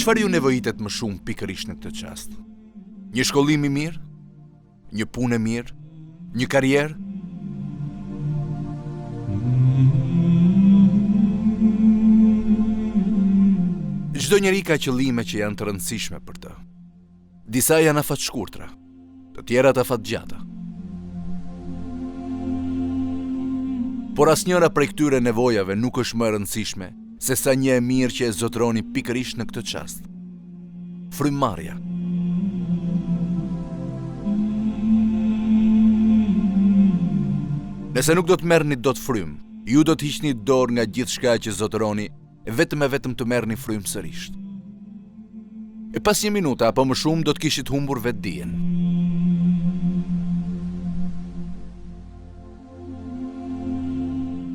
Çfarë ju nevojitet më shumë pikërisht në këtë çast? Një shkollim i mirë? Një punë e mirë? Një karrierë? Çdo njeri ka qëllime që janë të rëndësishme për të. Disa janë afatshkurtra, të tjerat afatgjata. Por asnjëra prej këtyre nevojave nuk është më e rëndësishme se sa një e mirë që e zotroni pikërisht në këtë çast. Frymëmarrja. Nëse nuk do të merrni dot frym, ju do të hiqni dorë nga gjithçka që zotroni, vetëm të merrni frym sërish. E pas një minuta apo më shumë do të kishit humbur vetdijen.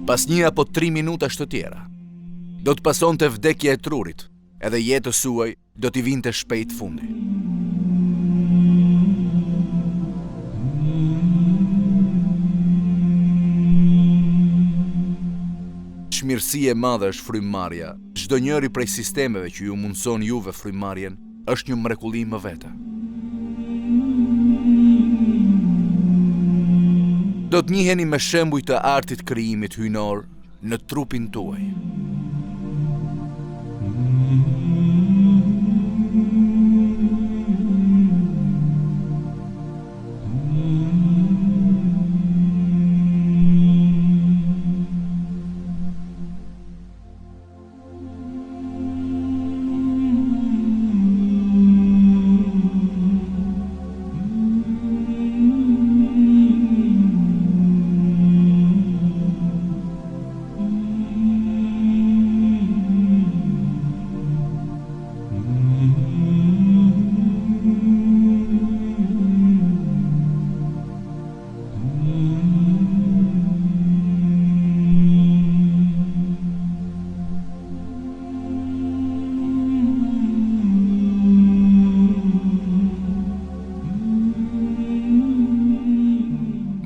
Pas 1 apo 3 minutash të tjera, do të pasonte vdekja e trurit, edhe jetës suaj do t'i vinte shpejt fundi. Çmirësi e madhe është frymëmarrja. Çdo njëri prej sistemeve që ju mundson juve frymëmarrjen është një mrekulli më vete. Do të njiheni me shembuj të artit krijimit hyjnor në trupin tuaj.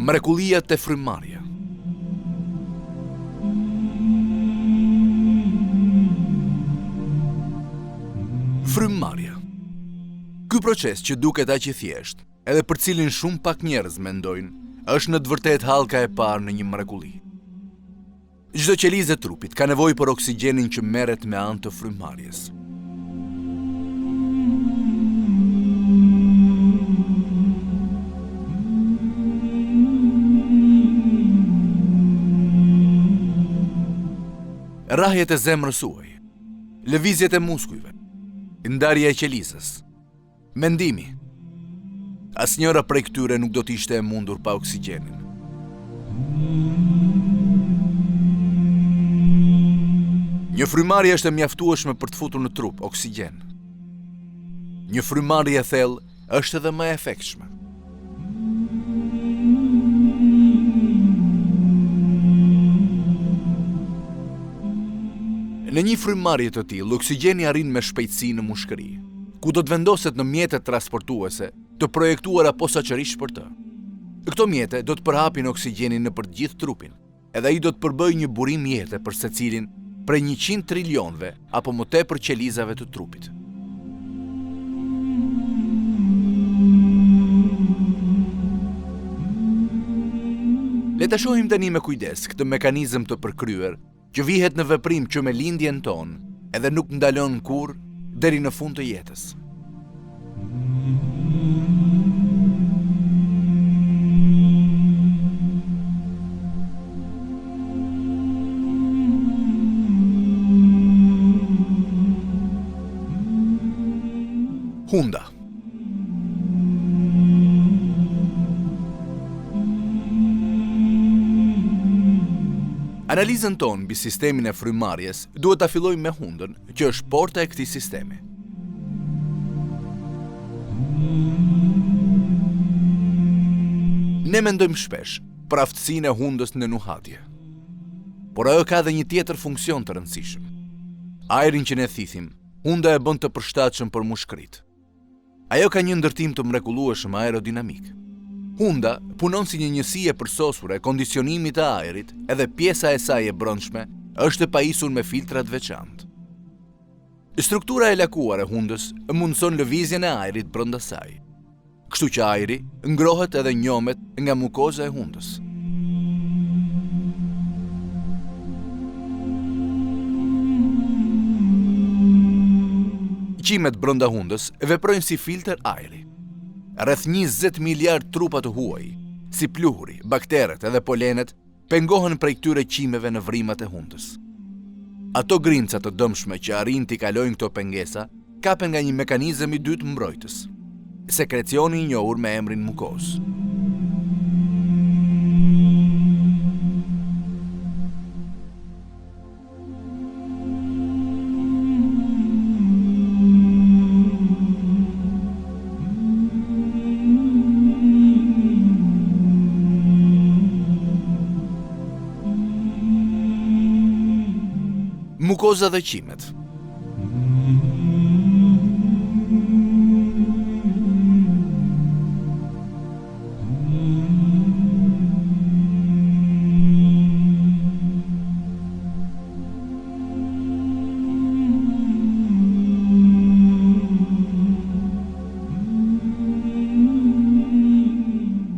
Mrekullia te frymëmarrja. Frymëmarrja. Ky proces që duket aq i thjeshtë, edhe për cilin shumë pak njerëz mendojnë, është në të vërtetë hallka e parë në një mrekulli. Çdo qelizë e trupit ka nevojë për oksigjenin që merret me anë të frymëmarrjes. Rrahjet e zemrës suaj, lëvizjet e muskujve, ndarja e qelizës, mendimi. Asnjëra prej këtyre nuk do të ishte e mundur pa oksigjenin. Një frymëmarrje është e mjaftueshme për të futur në trup oksigjen. Një frymëmarrje e thellë është edhe më e efektshme. Në një frymëmarrje të tillë, oksigjeni arrin me shpejtësi në mushkëri, ku do të vendoset në mjetet transportuese të projektuara posaçërisht për të. Këto mjete do të përhapin oksigjenin nëpër të gjithë trupin, edhe ai do të përbëjë një burim jete për secilin prej 100 trilionëve apo më tepër qelizave të trupit. Le ta shohim tani me kujdes këtë mekanizëm të përkryer që vihet në veprim që me lindjen tonë edhe nuk ndalon kurrë deri në fund të jetës. Hunda. Analizën tonë mbi sistemin e frymëmarrjes duhet ta fillojmë me hundën, që është porta e këtij sistemi. Ne mendojmë shpesh për aftësinë e hundës në nuhatje. Por ajo ka edhe një tjetër funksion të rëndësishëm. Ajrin që ne thithim, hunda e bën të përshtatshëm për mushkërit. Ajo ka një ndërtim të mrekullueshëm aerodinamik. Hunda punon si një njësi e përsosur e kondicionimit të ajrit, edhe pjesa e saj e brendshme është e pajisur me filtra të veçantë. Struktura e lakuar e hundës mundëson lëvizjen e ajrit brenda saj. Kështu që ajri ngrohet edhe njomet nga mukoza e hundës. Qimet brenda hundës veprojnë si filter ajri. Rreth 20 miliard trupa të huaj, si pluhuri, bakteret edhe polenet, pengohen prej këtyre qimeve në vrimat e hundës. Ato grimca të dëmshme që arrin t'i kalojnë këto pengesa, kapen nga një mekanizëm i dytë mbrojtës, sekrecioni i njohur me emrin mukozë. Mukoza dhe qimet.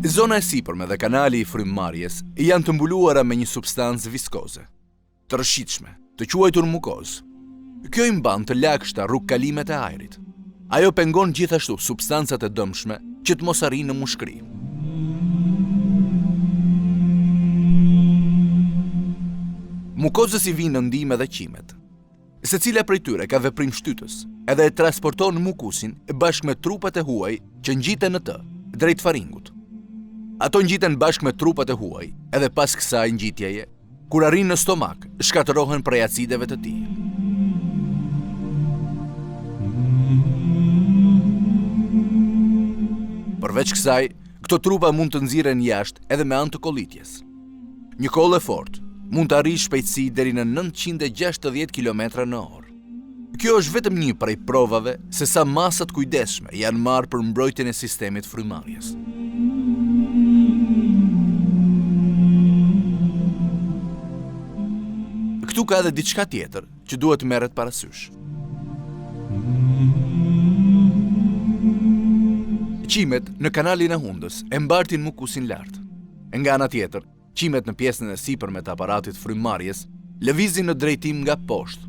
Zona e sipërme dhe kanali i frymëmarrjes janë të mbuluara me një substancë viskoze, të rrëshitshme, të quajtur mukozë. Kjo i mban të lagështa rrugkalimet e ajrit. Ajo pengon gjithashtu substancat e dëmshme që të mos arrijnë në mushkëri. Mukozës i vinë në ndihmë edhe qimet. Secila prej tyre ka veprim shtytës, edhe e transporton mukusin bashkë me trupat e huaj që ngjiten në të, drejt faringut. Ato ngjiten bashkë me trupat e huaj, edhe pas kësaj ngjitjeje, kur arrin në stomak, shkatërohen prej acideve të tij. Përveç kësaj, këto trupa mund të nxirren jashtë edhe me anë të kollitjes. Një kollë e fortë mund të arrijë shpejtësi deri në 960 km/h. Kjo është vetëm një prej provave se sa masat kujdesshme janë marrë për mbrojtjen e sistemit frymëmarrjes. Këtu ka edhe diçka tjetër që duhet merret parasysh. Qimet në kanalin e hundës e mbartin mukusin lart. Nga ana tjetër, qimet në pjesën e sipërme të aparatit frymëmarrjes lëvizin në drejtim nga poshtë.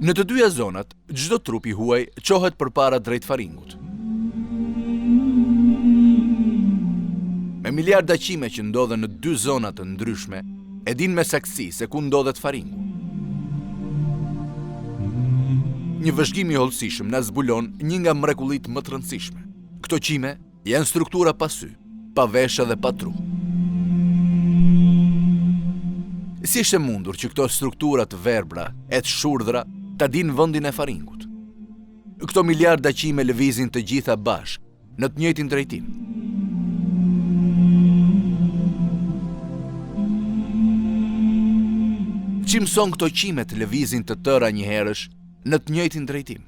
Në të dyja zonat, çdo trup i huaj çohet përpara drejt faringut. Me miliarda qime që ndodhen në dy zona të ndryshme, e din me saktësi se ku ndodhet faringu. Një vëzhgim i hollësishëm na zbulon një nga mrekullitë më të rëndësishme. Këto qime janë struktura pa sy, pa veshë dhe pa tru. Si është e mundur që këto struktura të verbra e të shurdhra ta dinë vendin e faringut? Këto miliarda qime lëvizin të gjitha bashkë në të njëjtin drejtim. Që mëson këto qime të lëvizin të tëra njëherësh në të njëjtin drejtim?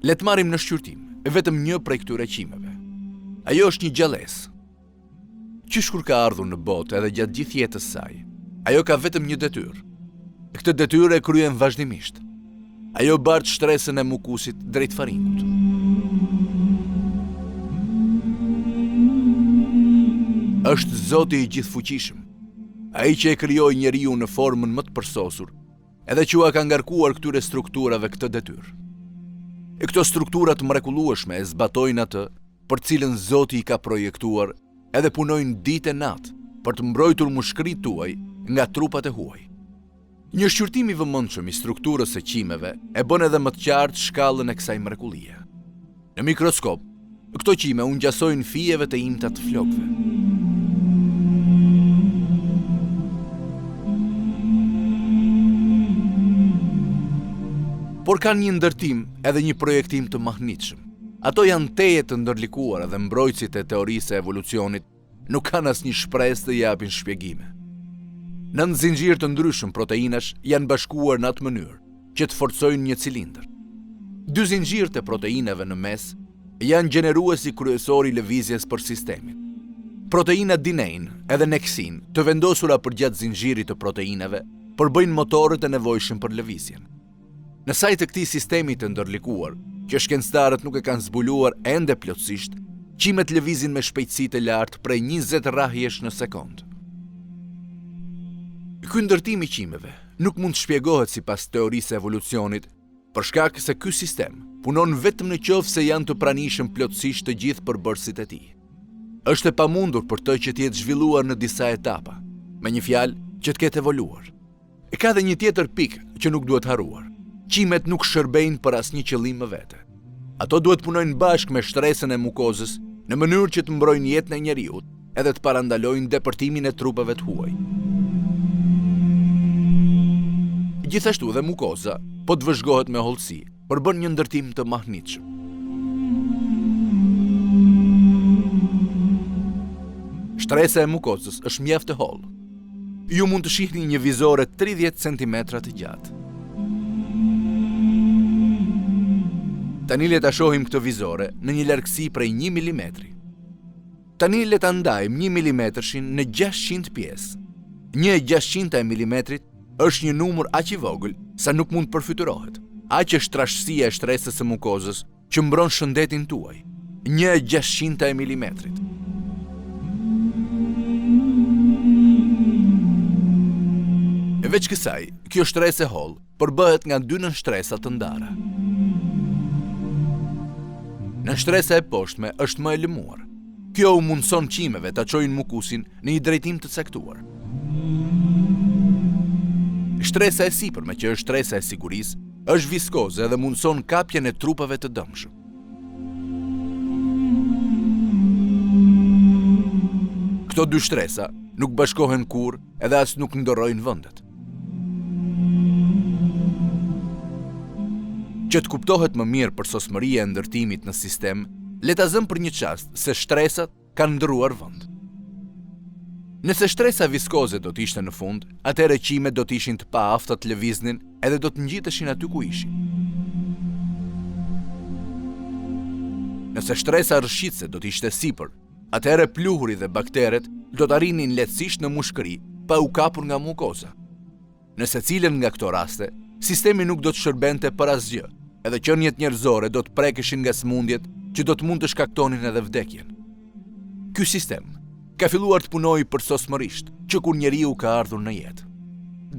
Le të marrim në shqyrtim vetëm një prej këtyre qimeve. Ajo është një gjallësë. Qysh kur ka ardhur në botë edhe gjatë gjithë jetës saj, ajo ka vetëm një detyrë. Këtë detyrë e kryen vazhdimisht. Ajo bart shtresën e mukusit drejt faringut. Është Zoti i gjithfuqishëm, ai që e krijoi njeriu në formën më të përsosur, edhe që ua ka ngarkuar këtyre strukturave këtë detyrë. Këto struktura të mrekullueshme e zbatojnë atë për cilën Zoti i ka projektuar, edhe punojnë ditë e natë për të mbrojtur mushkëritë tuaj nga trupat e huaj. Një shqyrtim i vëmendshëm i strukturës së qimeve e bën edhe më të qartë shkallën e kësaj mrekullie. Në mikroskop, këto qime u ngjasojnë fijeve të imta të flokëve. Por kanë një ndërtim edhe një projektim të mahnitshëm. Ato janë teje të ndërlikuara dhe mbrojtësit e teorisë e evolucionit nuk kanë asnjë shpresë të japin shpjegime. Në zinxhir të ndryshëm proteinash janë bashkuar në atë mënyrë që të forcojnë një cilindër. Dy zinxhirët e proteinave në mes janë gjeneruesi kryesor i lëvizjes për sistemin. Proteinat dinein edhe neksin, të vendosura përgjatë zinxhirit të proteinave, përbëjnë motorët e nevojshëm për lëvizjen. Në sajt të këtij sistemi të ndërlikuar, që shkencëtarët nuk e kanë zbuluar ende plotësisht, qimet lëvizin me shpejtësi të lartë prej 20 rrahjesh në sekond. Ky ndërtim i qimeve nuk mund të shpjegohet sipas teorisë së evolucionit, për shkak se ky sistem punon vetëm në qoftë se janë të pranishëm plotësisht të gjithë përbërësit e tij. Është e pamundur për të që të jetë zhvilluar në disa etapa, me një fjalë që të ketë evoluar. E ka dhe një tjetër pikë që nuk duhet harruar. Qimet nuk shërbejnë për asnjë qëllim më vete. Ato duhet punojnë bashkë me shtresën e mukozës në mënyrë që të mbrojnë jetën e njeriut edhe të parandalojnë depërtimin e trupave të huaj. Gjithashtu dhe mukoza po të vëzhgohet me hollësi për bën një ndërtim të mahnitshëm. Shtresa e mukozës është mjaft e hollë. Ju mund të shihni një vizore 30 cm të gjatë. Tani le ta shohim këtë vizore në një largësi prej 1 mm. Tani le ta ndajmë 1 mm në 600 pjesë. 1/600 e milimetrit është një numër aq i vogël sa nuk mund përfytyrohet. Aq është trashësia e shtresës së mukozës që mbron shëndetin tuaj. 1/600 e milimetrit. E veç kësaj, kjo shtresë e hollë përbëhet nga 2 nënshtresa të ndara. Nënshtresa e poshtme është më e lëmuar. Kjo u mundson qimeve ta çojnë mukusin në një drejtim të caktuar. Shtresa e sipërme, që është shtresa e sigurisë, është viskoze dhe mundson kapjen e trupave të dëmshëm. Këto 2 shtresa nuk bashkohen kurrë edhe as nuk ndorrojnë vendet. Që të kuptohet më mirë për sosmëria e ndërtimit në sistem, le ta zëm për një çast se shtresat kanë ndëruar vend. Nëse shtresa viskoze do të ishte në fund, atëherë qimet do të ishin të paafta të lëviznin edhe do të ngjiteshin aty ku ishin. Nëse shtresa rrëshqitëse do të ishte sipër, atëherë pluhuri dhe bakteret do të arrinin lehtësisht në mushkëri pa u kapur nga mukoza. Në secilën nga këto raste, sistemi nuk do të shërbente për asgjë, edhe qenjet njerëzore do të prekeshin nga sëmundjet që do të mund të shkaktonin edhe vdekjen. Ky sistem ka filluar të punojë përsosmërisht që kur njeriu ka ardhur në jetë.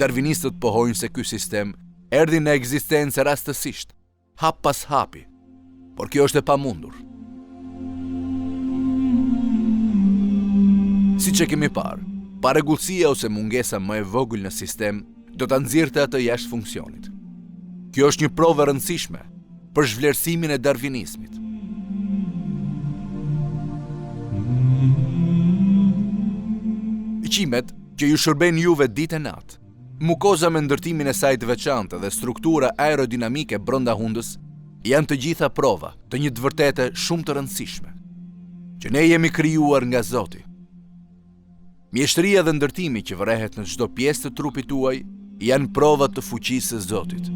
Darwinistët pohojnë se ky sistem erdhi në ekzistencë rastësisht, hap pas hapi, por kjo është e pamundur. Siç e kemi parë, parregullësia ose mungesa më e vogël në sistem do ta nxjerrte atë jashtë funksionit. Kjo është një provë e rëndësishme për zhvlerësimin e darwinizmit. Qimet që ju shërbejnë juve ditë e natë, mukoza me ndërtimin e saj të veçantë dhe struktura aerodinamike brenda hundës, janë të gjitha prova të një të vërtete shumë të rëndësishme, që ne jemi krijuar nga Zoti. Mjeshtria dhe ndërtimi që vërehet në çdo pjesë të trupit tuaj janë prova të fuqisë së Zotit.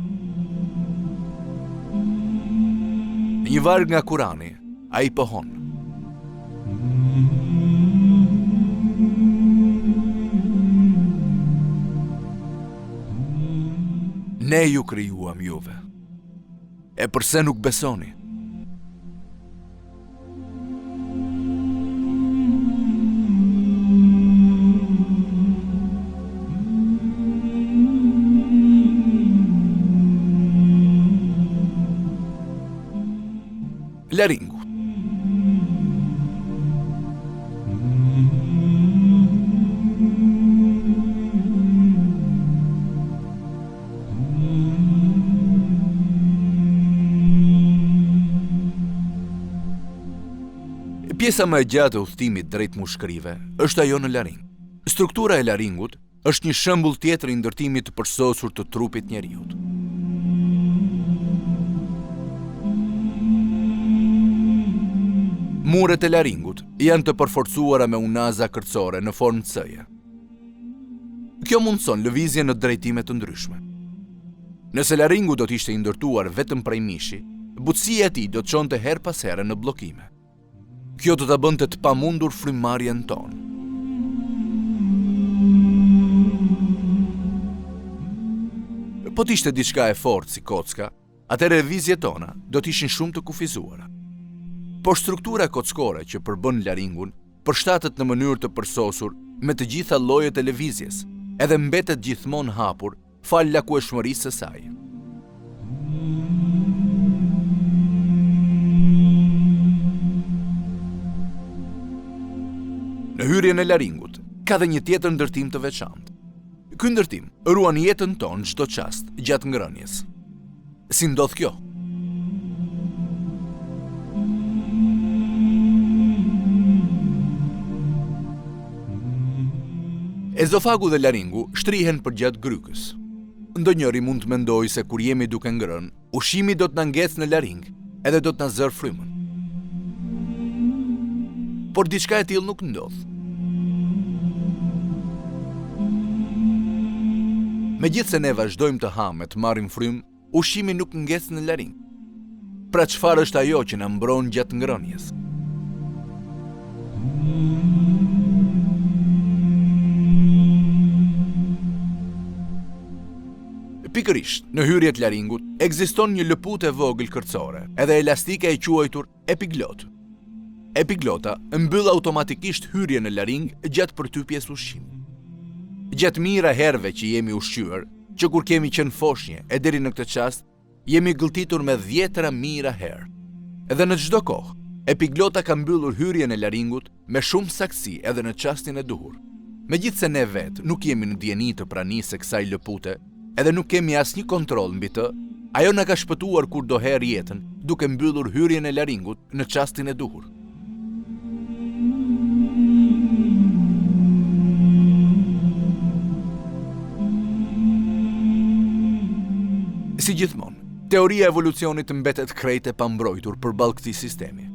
Në një varg nga Kurani, ai pohon: Ne ju krijuam juve. E përse nuk besoni? Laringu. Pjesa më e gjatë e udhëtimit drejt mushkërive është ajo në laring. Struktura e laringut është një shembull tjetër i ndërtimit të përsosur të trupit njeriut. Muret e laringut janë të përforcuara me unaza kërcore në formë C-je. Kjo mundson lëvizje në drejtime të ndryshme. Nëse laringu do të ishte i ndërtuar vetëm prej mishi, butësia e tij do të çonte her pas here në bllokime. Kjo do ta bënte të pamundur frymëmarrjen tonë. Po t'ishte diçka e fortë si kocka, atëherë lëvizjet tona do t'ishin shumë të kufizuara. Por struktura kockore që përbën laringun përshtatet në mënyrë të përsosur me të gjitha llojet e lëvizjes, edhe mbetet gjithmonë hapur fal lakueshmërisë së saj. Në hyrjen e laringut ka dhe një tjetër ndërtim të veçantë. Ky ndërtim ruan jetën tonë çdo çast gjatë ngrënies. Si ndodh kjo? Ezofagu dhe laringu shtrihen përgjatë grykës. Ndonjëri mund të mendojë se kur jemi duke ngrënë, ushqimi do të na ngecë në laring, edhe do të na zërë frymën. Por diçka e tillë nuk ndodh. Megjithse ne vazhdojmë të hamë e të marrim frymë, ushqimi nuk ngec në laring. Pra çfarë është ajo që na mbron gjatë ngrënies? Pikërisht, në hyrjet laringut ekziston një lëputë e vogël kërcore, edhe elastike e quajtur epiglot. Epiglota mbyll automatikisht hyrjen në laring gjatë përtypjes ushqimit. Gjatë mijëra herëve që jemi ushqyer, që kur kemi qenë foshnje e deri në këtë çast, jemi gëlltitur me 10 mijëra herë. Edhe në çdo kohë, epiglota ka mbyllur hyrjen e laringut me shumë saktësi edhe në çastin e duhur. Megjithse ne vetë nuk jemi në dieni të pranisë së kësaj lëpute, edhe nuk kemi asnjë kontroll mbi të, ajo na ka shpëtuar kudoherë jetën duke mbyllur hyrjen e laringut në çastin e duhur. Si gjithmonë, teoria e evolucionit mbetet krejt e pambrojtur përballë këtij sistemi.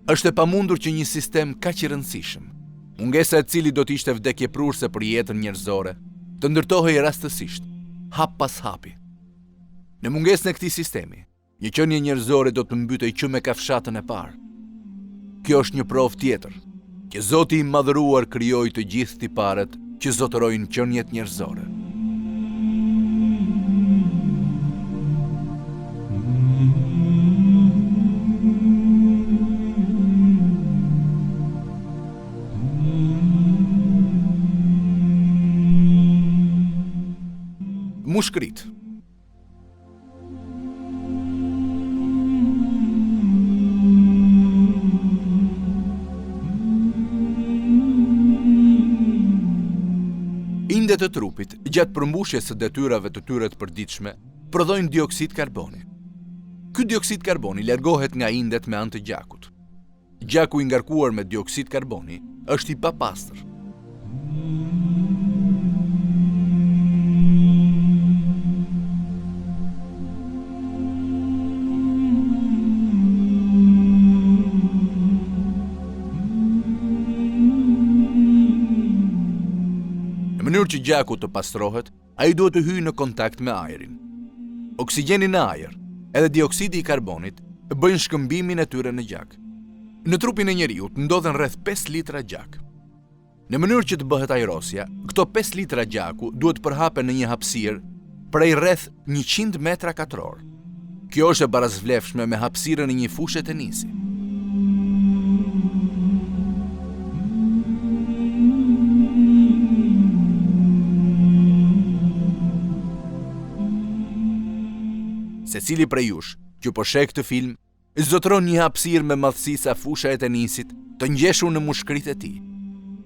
Është e pamundur që një sistem kaq i rëndësishëm, mungesa e cili do të ishte vdekjeprurse për jetën njerëzore, të ndërtohej rastësisht, hap pas hapi. Në mungesën e këtij sistemi, një qenie njerëzore do të mbytej që me kafshatën e parë. Kjo është një provë tjetër, që Zoti i madhëruar krijoi të gjithë tiparet që zotërojnë qeniet njerëzore. Mushkërit. Indet e trupit, gjatë përmbushjes së detyrave të tyre të përditshme, prodhojnë dioksid karboni. Ky dioksid karboni largohet nga indet me anë të gjakut. Gjaku i ngarkuar me dioksid karboni është i papastër. Në mënyrë që gjaku të pastrohet, ai duhet të hyjë në kontakt me ajrin. Oksigjeni në ajër edhe dioksidi i karbonit bëjnë shkëmbimin e tyre në gjak. Në trupin e njeriut ndodhen rreth 5 litra gjak. Në mënyrë që të bëhet ajrosja, këto 5 litra gjaku duhet përhapen në një hapësirë prej rreth 100 metra katror. Kjo është e barazvlefshme me hapësirën e një fushe tenisi. Secili prej jush që po sheh këtë film, zotëron një hapësirë me madhësi sa fusha e tenisit të ngjeshur në mushkëritë e tij.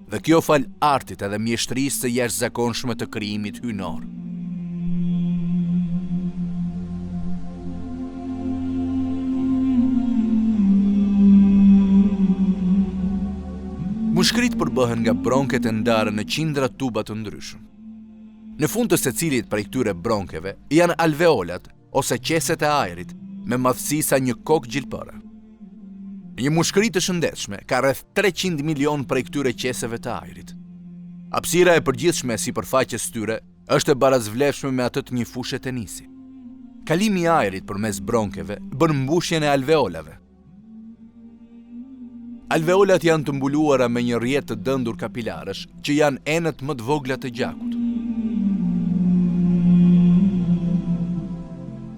Dhe kjo fal artit edhe mjeshtrisë së jashtëzakonshme të krijimit hyjnor. Mushkëritë përbëhen nga bronket e ndarë në qindra tuba të ndryshëm. Në fund të secilit prej këtyre bronkeve janë alveolat ose qeset e ajrit me madhësi sa një kokë gjilpëre. Një mushkëri të shëndetshme ka rreth 300 milion prej këtyre qeseve të ajrit. Hapësira e përgjithshme e sipërfaqes tyre është e barazvlefshme me atë të një fushe tenisi. Kalimi i ajrit përmes bronkeve bën mbushjen e alveolave. Alveolat janë të mbuluara me një rrjet të dëndur kapilarësh që janë enët më të vogla të gjakut.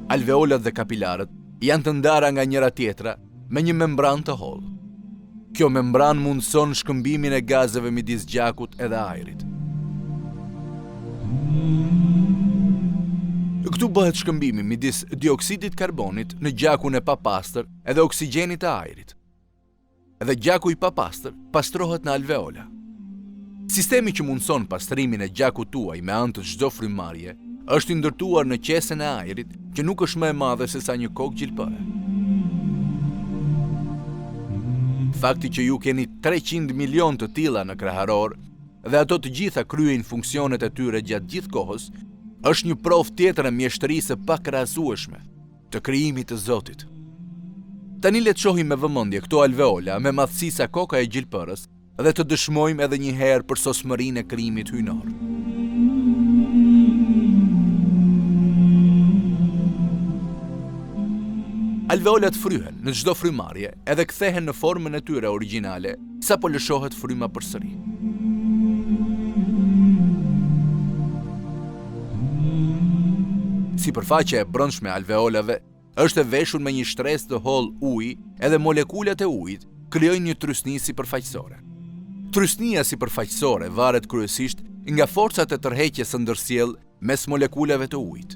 alveolat dhe kapilarët janë të ndara nga njëra tjetra me një membran të hollë. Kjo membran mundëson shkëmbimin e gazeve midis gjakut edhe ajrit. Këtu bëhet shkëmbimi midis dioksidit karbonit në gjakun e papastër edhe oksigjenit të ajrit. Edhe gjaku i papastër pastrohet në alveola. Sistemi që mundëson pastrimin e gjakut tuaj me anë të çdo frymarrje është i ndërtuar në qesen e ajrit që nuk është më e madhe se sa një kokë gjilpëre. Fakti që ju keni 300 milion të tilla në kreharor dhe ato të gjitha kryejnë funksionet e tyre gjatë gjithë kohës, është një provë tjetër e mjeshtërisë së pakrahasueshme të krijimit të Zotit. Tani le të shohim me vëmendje këto alveola me madhësi sa koka e gjilpërës dhe të dëshmojmë edhe një herë për sosmërinë e krijimit hyjnor. Alveolat fryhen në çdo frymarrje edhe kthehen në formën e tyre origjinale sapo lëshohet fryma përsëri. Sipërfaqja e brendshme e alveolave është e veshur me një shtresë të hollë uji edhe molekulat e ujit krijojnë një trysni sipërfaqësore. Trysnia sipërfaqësore varet kryesisht nga forcat e tërheqjes së ndërsjellë mes molekulave të ujit.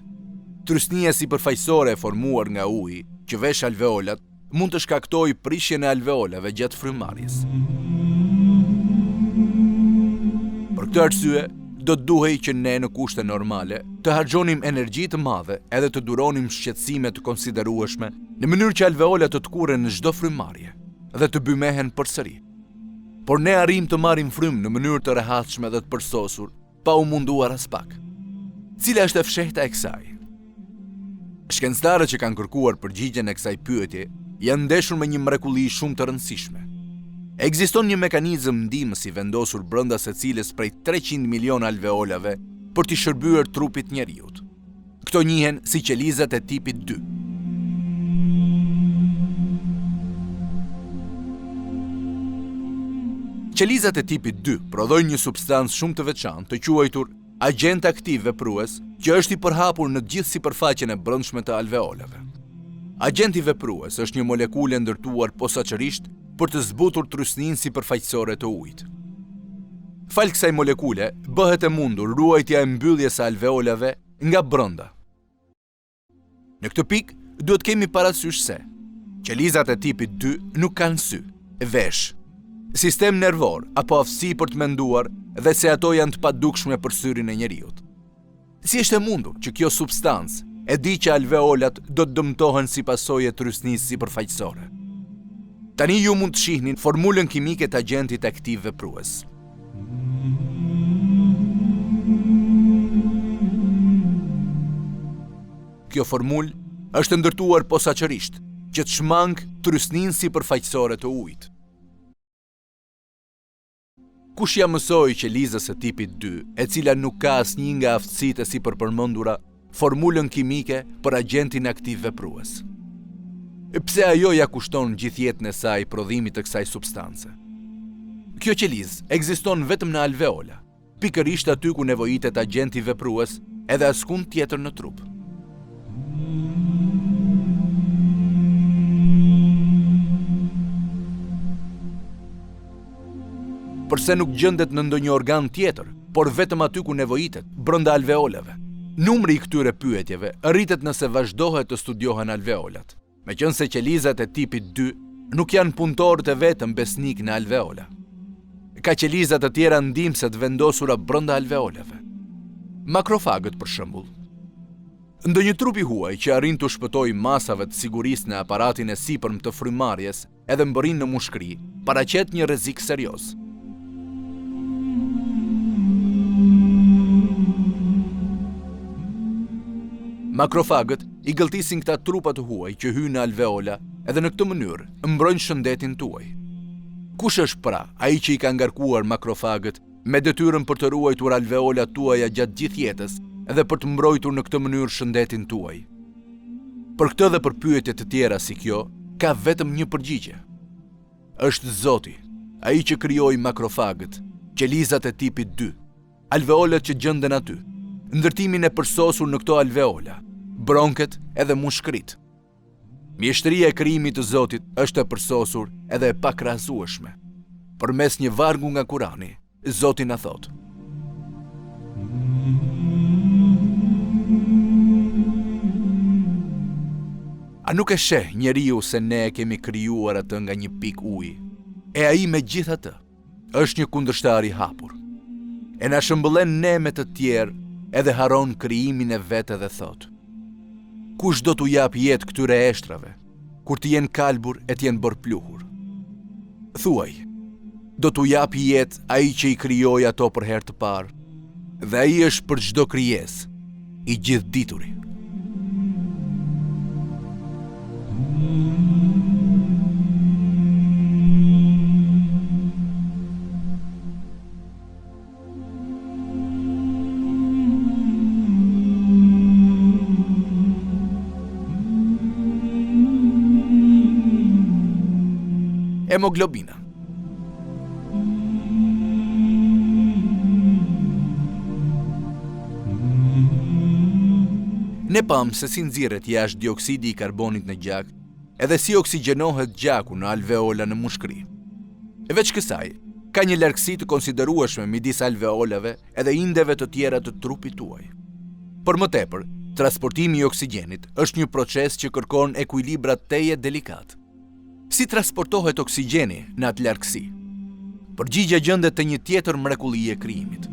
Trysnia sipërfaqësore e formuar nga uji që vesh alveolat mund të shkaktojë prishjen e alveolave gjatë frymarrjes. Për këtë arsye, do të duhej që ne në kushte normale të harxhonim energji të madhe edhe të duronim shqetësime të konsiderueshme në mënyrë që alveolat të tkurren në çdo frymarrje dhe të bymehen përsëri. Por ne arrim të marrim frymë në mënyrë të rehatshme dhe të përsosur, pa u munduar as pak. Cila është e fshehta e kësaj? Shkencëtarët që kanë kërkuar përgjigjen e kësaj pyetje janë ndeshur me një mrekulli shumë të rëndësishme. Ekziston një mekanizëm ndihmësi vendosur brenda secilës prej 300 milion alveolave për t'i shërbyer trupit njeriut. Këto njihen si qelizat e tipit 2. Qelizat e tipit 2 prodhojnë një substancë shumë të veçantë të quajtur agent aktiv veprues që është i përhapur në gjithë sipërfaqen e brendshme të alveolave. Agenti veprues është një molekulë e ndërtuar posaçërisht për të zbutur trysninë sipërfaqësore të ujit. Fal kësaj molekule, bëhet e mundur ruajtja e mbylljes së alveolave nga brenda. Në këtë pikë, duhet kemi parasysh se qelizat e tipit 2 nuk kanë sy, vesh, sistem nervor apo aftësi për të menduar dhe se ato janë të padukshme për syrin e njeriut. Si është e mundur që kjo substancë e di që alveolat do të dëmtohen si pasojë e trysnisë sipërfaqësore? Tani ju mund të shihni formulën kimike të agentit aktiv veprues. Kjo formulë është ndërtuar posaçërisht që të shmang trysninë sipërfaqësore të ujit. Kush ja mësoi qelizës së tipit 2, e cila nuk ka asnjë nga aftësitë e sipërpërmendura, formulën kimike për agentin aktiv veprues? Pse ajo ja kushton gjithë jetën e saj prodhimit të kësaj substance? Kjo qelizë ekziston vetëm në alveola, pikërisht aty ku nevojitet agenti veprues edhe askund tjetër në trup. Përse nuk gjendet në ndonjë organ tjetër, por vetëm aty ku nevojitet, brenda alveolave? Numri i këtyre pyetjeve rritet nëse vazhdohet të studiohen alveolat, meqense qelizat e tipit 2 nuk janë punëtorët e vetëm besnik në alveola. Ka qelizat të tjera ndihmëse të vendosura brenda alveolave. Makrofagët, për shembull. Ndonjë trup i huaj që arrin të shpëtojë masave të sigurisë në aparatin e sipërm të frymarrjes edhe mbërrin në mushkëri, paraqet një rrezik serioz. Makrofagët i gëlltisin këta trupa të huaj që hyjnë në alveola edhe në këtë mënyrë mbrojnë shëndetin tuaj. Kush është pra ai që i ka ngarkuar makrofagët me detyrën për të ruajtur alveolat tuaja gjatë gjithë jetës edhe për të mbrojtur në këtë mënyrë shëndetin tuaj? Për këtë dhe për pyetje të tjera si kjo, ka vetëm një përgjigje. Është Zoti, ai që krijoi makrofagët, qelizat e tipit 2, alveolat që gjenden aty, ndërtimin e përsosur në këto alveola, bronket edhe mushkërit. Mjeshtëria e krijimit të Zotit është e përsosur edhe e pakrahasueshme. Përmes një vargu nga Kurani, Zoti na thot: A nuk e sheh njeriu se ne e kemi krijuar atë nga një pikë uji, e ai megjithatë është një kundërshtar i hapur. E na shëmbëllen ne me të tjerë edhe haron krijimin e vetë dhe thot: Kush do t'u jap jetë këtyre eshtrave, kur të jenë kalbur e të jenë bërë pluhur? Thuaj, do t'u jap jetë ai që i krijoi ato për herë të parë, dhe ai është për çdo krijesë i gjithdituri. Hemoglobina. Ne pam se si nxirret jashtë dioksidi i karbonit në gjak, edhe si oksigjenohet gjaku në alveola në mushkëri. E veç kësaj, ka një largësi të konsiderueshme midis alveolave edhe indeve të tjera të trupit tuaj. Për më tepër, transportimi i oksigjenit është një proces që kërkon ekuilibra teje delikat. Si transportohet oksigjeni në atë largësi? Përgjigja gjendet te një tjetër mrekulli e krijimit.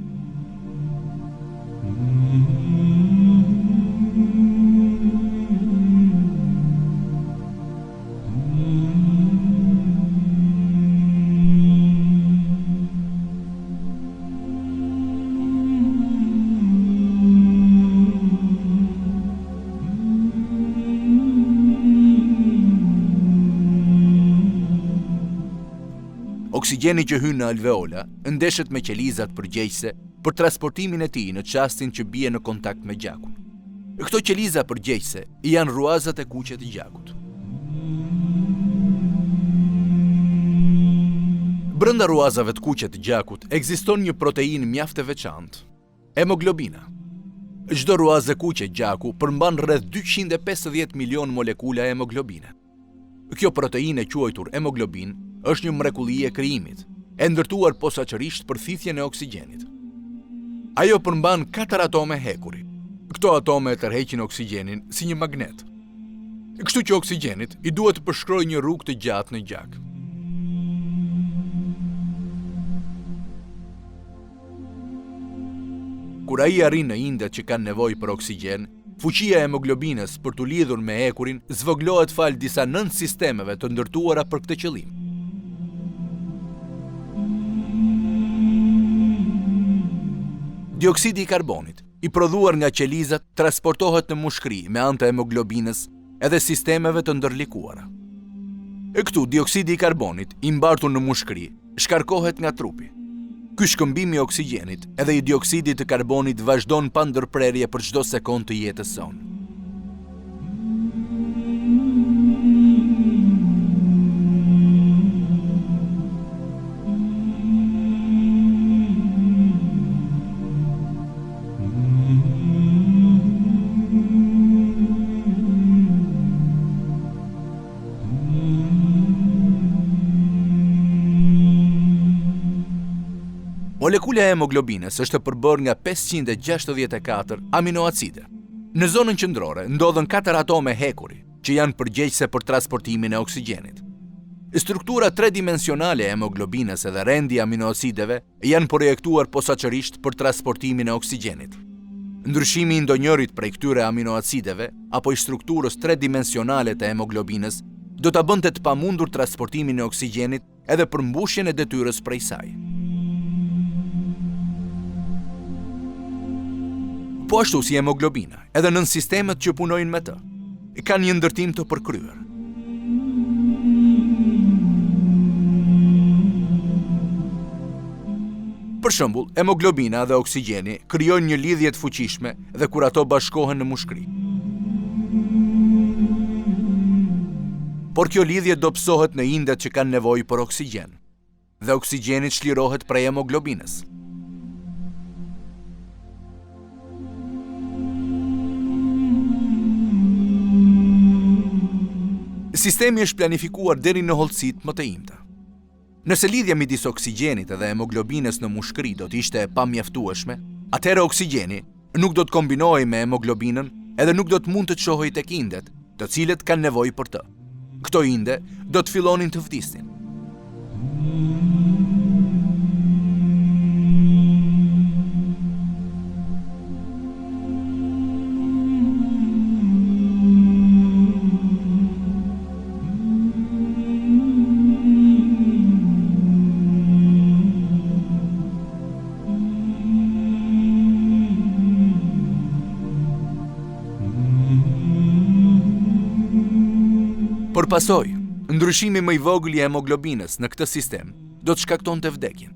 Oksigjeni që hyn në alveola ndeshet me qelizat përgjegjëse për transportimin e tij në çastin që bie në kontakt me gjakun. Këto qeliza përgjegjëse janë ruazat e kuqe të gjakut. Brenda ruazave të kuqe të gjakut ekziston një proteinë mjaft e veçantë, hemoglobina. Çdo ruazë kuqe gjaku përmban rreth 250 milion molekula hemoglobine. Kjo proteinë e quajtur hemoglobin është një mrekulli e krijimit, e ndërtuar posaçërisht për thithjen e oksigjenit. Ajo përmban 4 atome hekuri. Këto atome e tërheqin oksigjenin si një magnet. Kështu që oksigjenit i duhet të përshkrojë një rrugë të gjatë në gjak. Kur ai arrin në indet që kanë nevojë për oksigjen, fuqia e hemoglobinës për t'u lidhur me hekurin zvoglohet fal disa nën sistemeve të ndërtuara për këtë qëllim. Dioksidi i karbonit, i prodhuar nga qelizat, transportohet në mushkëri me anë të hemoglobinës edhe sistemeve të ndërlikuara. E këtu dioksidi i karbonit, i mbartur në mushkëri, shkarkohet nga trupi. Ky shkëmbim i oksigjenit edhe i dioksidit të karbonit vazhdon pa ndërprerje për çdo sekond të jetës sonë. Molekula e hemoglobinës është e përbërë nga 564 aminoacide. Në zonën qendrore ndodhen 4 atome hekuri, që janë përgjegjëse për transportimin e oksigjenit. Struktura tridimensionale e hemoglobinës edhe rendi i aminoacideve janë projektuar posaçërisht për transportimin e oksigjenit. Ndryshimi i ndonjërit prej këtyre aminoacideve apo i strukturës tridimensionale të hemoglobinës do ta bënte të pamundur transportimin e oksigjenit edhe përmbushjen e detyrës prej saj. Po ashtu si hemoglobina, edhe nën sistemet që punojnë me të, kanë një ndërtim të përkryer. Për shembull, hemoglobina dhe oksigjeni krijojnë një lidhje të fuqishme dhe kur ato bashkohen në mushkëri. Por kjo lidhje dobësohet në indet që kanë nevojë për oksigjen, dhe oksigjeni çlirohet prej hemoglobinës. Sistemi është planifikuar deri në hollësitë më të imta. Nëse lidhja midis oksigjenit dhe hemoglobinës në mushkëri do të ishte e pamjaftueshme, atëherë oksigjeni nuk do të kombinohej me hemoglobinën edhe nuk do të mund të çohej tek indet, të cilët kanë nevojë për të. Këto inde do të fillonin të vdisnin. Por pasojë, ndryshimi më i vogël i hemoglobinës në këtë sistem do të shkaktonte vdekjen.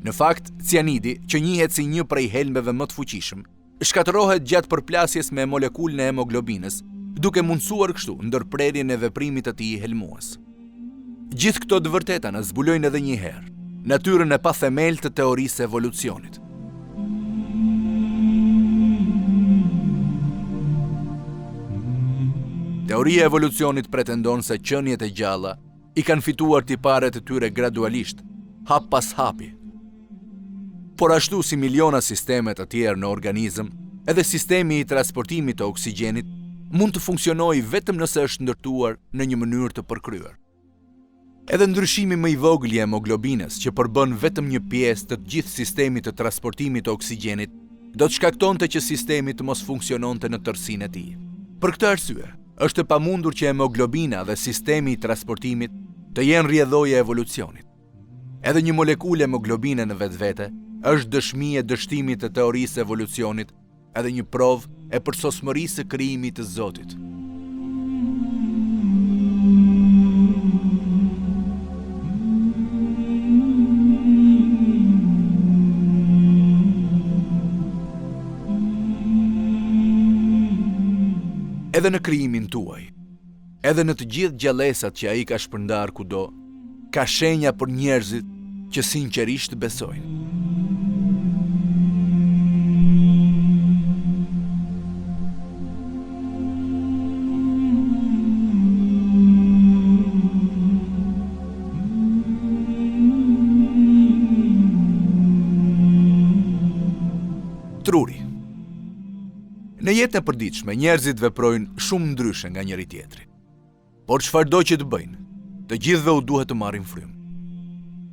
Në fakt, cianidi, që njihet si një prej helmeve më të fuqishëm, shkatërohet gjatë përplasjes me molekulën e hemoglobinës, duke mundësuar kështu ndërprerjen e veprimit të tij helmues. Gjithë këto të vërteta na zbulojnë edhe një herë natyrën e pathemel të teorisë së evolucionit. Teoria e evolucionit pretendon se qeniet e gjalla i kanë fituar tiparet e tyre gradualisht, hap pas hapi. Por ashtu si miliona sisteme të tjerë në organizëm, edhe sistemi i transportimit të oksigjenit mund të funksionojë vetëm nëse është ndërtuar në një mënyrë të përkryer. Edhe ndryshimi më i vogël i hemoglobinës, që përbën vetëm një pjesë të gjithë sistemit të transportimit të oksigjenit, do të shkaktonte që sistemi të mos funksiononte në tërësinë e tij. Për këtë arsye, është e pamundur që hemoglobina dhe sistemi i transportimit të jenë rrjedhoja e evolucionit. Edhe një molekulë hemoglobine në vetvete është dëshmi e dështimit të teorisë së evolucionit, edhe një provë e përsosmërisë së krijimit të Zotit. Edhe në krijimin tuaj, edhe në të gjithë gjallësat që ai ka shpërndar kudo, ka shenja për njerëzit që sinqerisht besojnë. Truri. Në jetën e përditshme, njerëzit veprojnë shumë ndryshe nga njëri tjetri. Por çfarëdo që të bëjnë, të gjithëve u duhet të marrin frymë.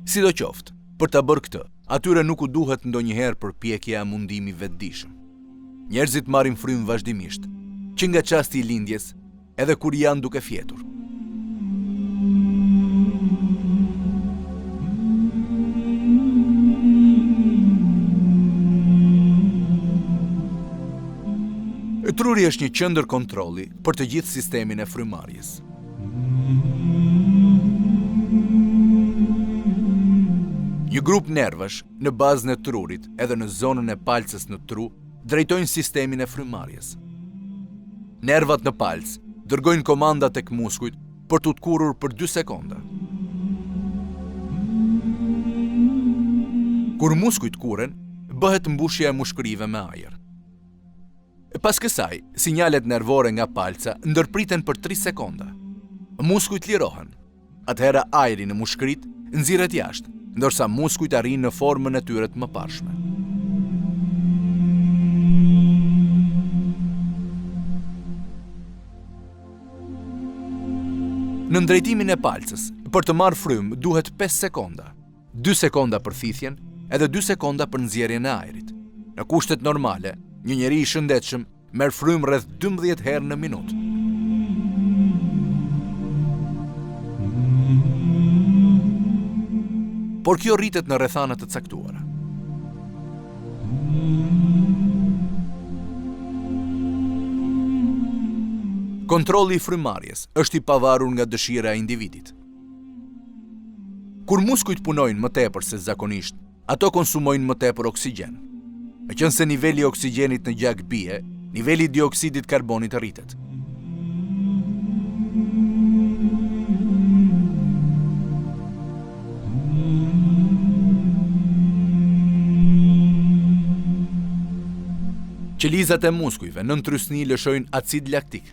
Sidoqoftë, për ta bërë këtë, atyre nuk u duhet ndonjëherë përpjekja e mundimi vetëdijshëm. Njerëzit marrin frymë vazhdimisht, që nga çasti i lindjes, edhe kur janë duke fjetur. Truri është një qendër kontrolli për të gjithë sistemin e frymarrjes. Një grup nervash në bazën e trurit edhe në zonën e palcës në tru drejtojnë sistemin e frymarrjes. Nervat në palcë dërgojnë komanda tek muskujt për t'u tkurrur për 2 sekonda. Kur muskujt kuren, bëhet mbushja e mushkërive me ajër. Pas kësaj, sinjalet nervore nga palca ndërpriten për 3 sekonda. Muskujt lirohen. Atëherë ajri në mushkërit nxirret jashtë, ndërsa muskujt arrin në formën e tyre të mëparshme. Në ndrejtimin e palcës, për të marrë frymë duhet 5 sekonda. 2 sekonda për thithjen, edhe 2 sekonda për nxjerrjen e ajrit. Në kushtet normale, një njeri i shëndetshëm merr frymë rreth 12 herë në minutë. Por kjo rritet në rrethana të caktuara. Kontrolli i frymarrjes është i pavarur nga dëshira e individit. Kur muskujt punojnë më tepër se zakonisht, ato konsumojnë më tepër oksigjen. Meqense niveli i oksigjenit në gjak bie, niveli i dioksidit karbonit rritet. Qelizat e muskujve nën trysni lëshojnë acid laktik.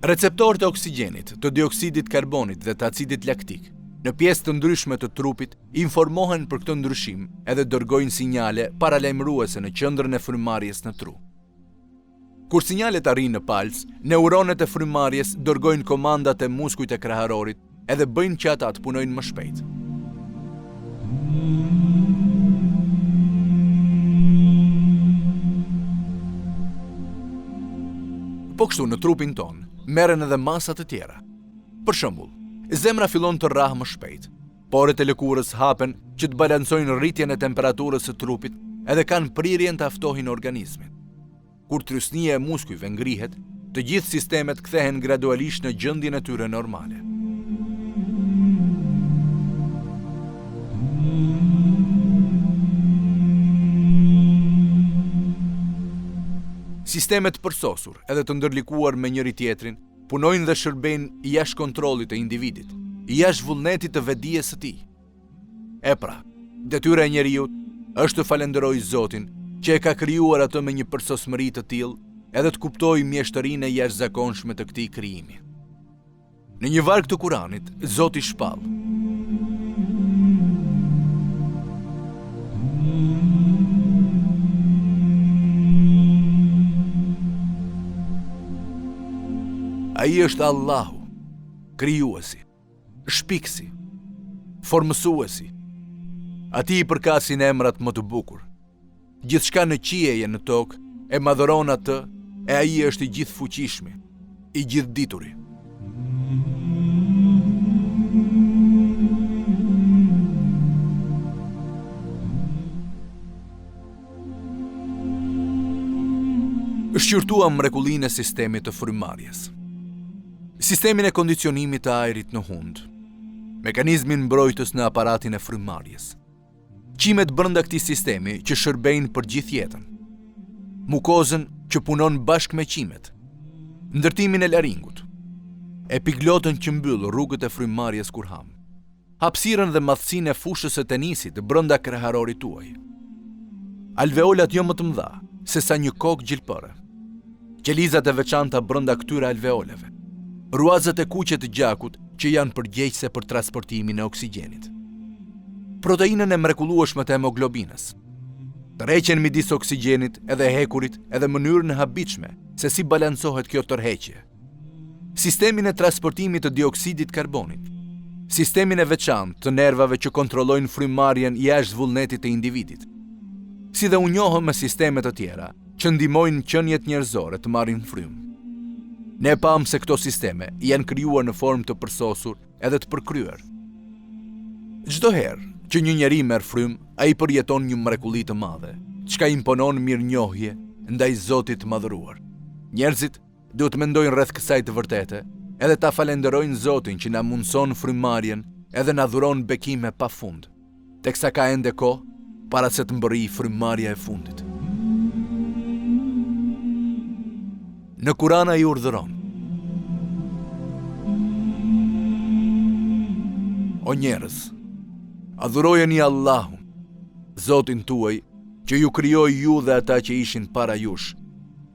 Receptorët e oksigjenit, të dioksidit karbonit dhe të acidit laktik në pjesë të ndryshme të trupit informohen për këtë ndryshim edhe dërgojnë sinjale paralajmëruese në qendrën e frymëmarrjes në tru. Kur sinjalet arrijnë në palc, neuronet e frymëmarrjes dërgojnë komandat e muskujt e kraharorit edhe bëjnë që ata të punojnë më shpejt. Po kështu në trupin ton merren edhe masa të tjera. Për shembull, zemra fillon të rrahë më shpejt. Porët e lëkurës hapen që të balancojnë rritjen e temperaturës së trupit edhe kanë prirjen të aftohin organizmin. Kur trysnia e muskujve ngrihet, të gjithë sistemet kthehen gradualisht në gjendjen e tyre normale. Sistemet përsosur edhe të ndërlikuar me njëri tjetrin punojnë dhe shërbejnë jashtë kontrollit të individit, jashtë vullnetit të vetdijes së tij. E pra, detyra e njeriut është të falenderojë Zotin që e ka krijuar atë me një përsosmëri të tillë edhe të kuptojë mjeshtërinë e jashtëzakonshme të këtij krijimi. Në një varg të Kuranit, Zoti shpall: Ai është Allahu, krijuesi, shpikësi, formësuesi. Ati i përkasin emrat më të bukur. Gjithçka në qiejje në tokë e madhëron atë, e ai është i gjithfuqishmi, i gjithdituri. Shqyrtuam mrekullinë e sistemit të frymëmarrjes. Sistemin e kondicionimit të ajrit në hund, mekanizmin mbrojtës në aparatin e frymëmarrjes, qimet brenda këtij sistemi që shërbejnë për gjithë jetën, mukozën që punon bashkë me qimet, ndërtimin e laringut, epiglotën që mbyll rrugët e frymëmarrjes kur ham, hapësirën dhe madhësinë e fushës së tenisit brenda kreharorit tuaj, alveolat jo më të mëdha se sa një kokë gjilpëre, qelizat e veçanta brenda këtyre alveolave, ruazat e kuqe të gjakut që janë përgjegjëse për transportimin e oksigjenit, proteinën e mrekullueshme të hemoglobinës, tërheqjen midis oksigjenit edhe hekurit edhe mënyrën e habitshme se si balancohet kjo tërheqje, sistemin e transportimit të dioksidit karbonit, sistemin e veçantë të nervave që kontrollojnë frymëmarrjen jashtë vullnetit të individit, si dhe u njohëm me sisteme të tjera që ndihmojnë qeniet njerëzore të marrin frymë. Ne pam se këto sisteme janë krijuar në formë të përsosur edhe të përkryer. Çdo herë që një njeri merr frymë, ai përjeton një mrekulli të madhe, çka imponon mirënjohje ndaj Zotit të madhëruar. Njerëzit duhet mendojnë rreth kësaj të vërtete, edhe ta falenderojnë Zotin që na mundson frymëmarrjen edhe na dhuron bekime pafund, teksa ka ende kohë para se të mbërrijë frymëmarrja e fundit. Në Kur'an ai urdhëron: O njerëz, adhurojeni Allahun, Zotin tuaj, që ju krijoi ju dhe ata që ishin para jush,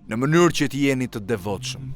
në mënyrë që të jeni të devotshëm.